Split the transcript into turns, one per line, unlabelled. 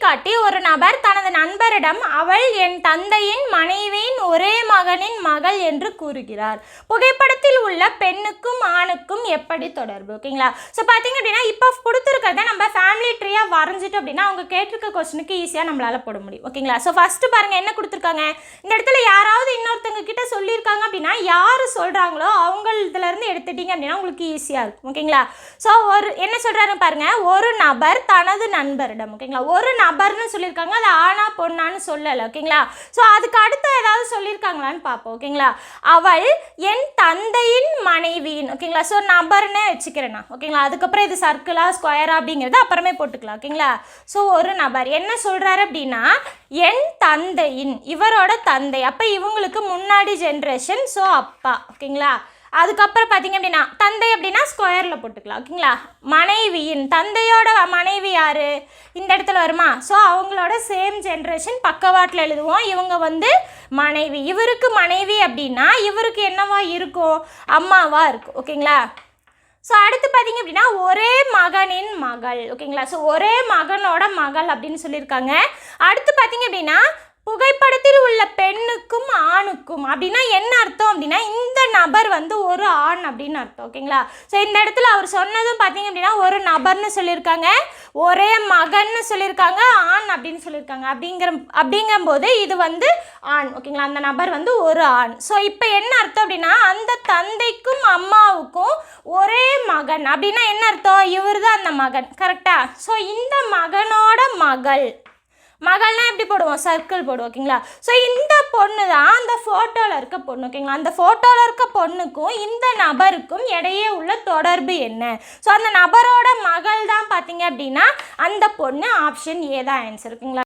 காட்டி ஒரு நபர் தனது நண்பரிடம் அவள் என் தந்தையின் மனைவியின் ஒரே மகனின் மகள் என்று கூறுகிறார். புகைப்படத்தில் உள்ள பெண்ணுக்கும் ஆணுக்கும் எப்படி தொடர்பு? ஓகேங்களா. ஸோ பார்த்தீங்க அப்படின்னா இப்போ கொடுத்துருக்கிறத நம்ம ஃபேமிலி ட்ரீயாக வரைஞ்சிட்டோம் அப்படின்னா அவங்க கேட்டிருக்க கொஸ்டினுக்கு ஈஸியாக நம்மளால் போட முடியும். ஓகேங்களா. ஸோ ஃபஸ்ட்டு பாருங்கள் என்ன கொடுத்துருக்காங்க. இந்த இடத்துல யாராவது இன்னொருத்தவங்க கிட்ட சொல்லியிருக்காங்க அப்படின்னா யார் சொல்கிறாங்களோ அவங்க இதுலேருந்து எடுத்துட்டீங்க அப்படின்னா உங்களுக்கு ஈஸியாக இருக்கும். ஓகேங்களா. ஸோ என்ன சொல்கிறாரு பாருங்கள். ஒரு நபர் தனது நண்பரிடம். ஓகேங்களா. ஒரு நபர்னு சொல்லியிருக்காங்க, அது ஆனா பொண்ணான்னு சொல்லலை. ஓகேங்களா. ஸோ அதுக்கு அடுத்து ஏதாவது சொல்லியிருக்காங்களான்னு பார்ப்போம். ஓகேங்களா. அவள் என் தந்தையின் மனைவியின். ஓகேங்களா. ஸோ நபர்னே வச்சுக்கிறேன் நான். ஓகேங்களா. அதுக்கப்புறம் இது சர்க்கிளா ஸ்கொயரா அப்படிங்கிறது அப்புறமே போட்டுக்கலாம். ஓகேங்களா. ஸோ ஒரு நபர் என்ன சொல்கிறாரு அப்படின்னா என் தந்தையின், இவரோட தந்தை, அப்போ இவங்களுக்கு முன்னாடி ஜென்ரேஷன், ஸோ அப்பா. ஓகேங்களா. அதுக்கப்புறம் பார்த்தீங்க அப்படின்னா தந்தை அப்படின்னா ஸ்கொயரில் போட்டுக்கலாம். ஓகேங்களா. மனைவியின், தந்தையோட மனைவி யார் இந்த இடத்துல வருமா. ஸோ அவங்களோட சேம் ஜென்ரேஷன் பக்கவாட்டில் எழுதுவோம். இவங்க வந்து மனைவி, இவருக்கு மனைவி அப்படின்னா இவருக்கு என்னவா இருக்கும், அம்மாவாக இருக்கும். ஓகேங்களா. ஸோ அடுத்து பார்த்தீங்க அப்படின்னா ஒரே மகனின் மகள். ஓகேங்களா. ஸோ ஒரே மகனோட மகள் அப்படின்னு சொல்லியிருக்காங்க. அடுத்து பார்த்தீங்க அப்படின்னா புகைப்படத்தில் உள்ள பெண்ணுக்கும் ஆணுக்கும் அப்படின்னா என்ன அர்த்தம் அப்படின்னா இந்த நபர் வந்து ஒரு ஆண் அப்படின்னு அர்த்தம். ஓகேங்களா. ஸோ இந்த இடத்துல அவர் சொன்னதும் பார்த்தீங்க அப்படின்னா ஒரு நபர்னு சொல்லியிருக்காங்க, ஒரே மகன்னு சொல்லியிருக்காங்க, ஆண் அப்படின்னு சொல்லியிருக்காங்க. அப்படிங்கும்போது இது வந்து ஆண். ஓகேங்களா. அந்த நபர் வந்து ஒரு ஆண். ஸோ இப்போ என்ன அர்த்தம் அப்படின்னா அந்த தந்தைக்கும் அம்மாவுக்கும் ஒரே மகன் அப்படின்னா என்ன அர்த்தம், இவர் தான் அந்த மகன். கரெக்டா. ஸோ இந்த மகனோட மகள், மகள்னா எப்படி போடுவோம், சர்க்கிள் போடுவோம். ஓகேங்களா. ஸோ இந்த பொண்ணு தான் அந்த ஃபோட்டோவில் இருக்க பொண்ணு. ஓகேங்களா. அந்த ஃபோட்டோவில் இருக்க பொண்ணுக்கும் இந்த நபருக்கும் இடையே உள்ள தொடர்பு என்ன? ஸோ அந்த நபரோட மகள் தான் பார்த்தீங்க அப்படின்னா அந்த பொண்ணு. ஆப்ஷன் ஏ தான் ஆன்சர். ஓகேங்களா.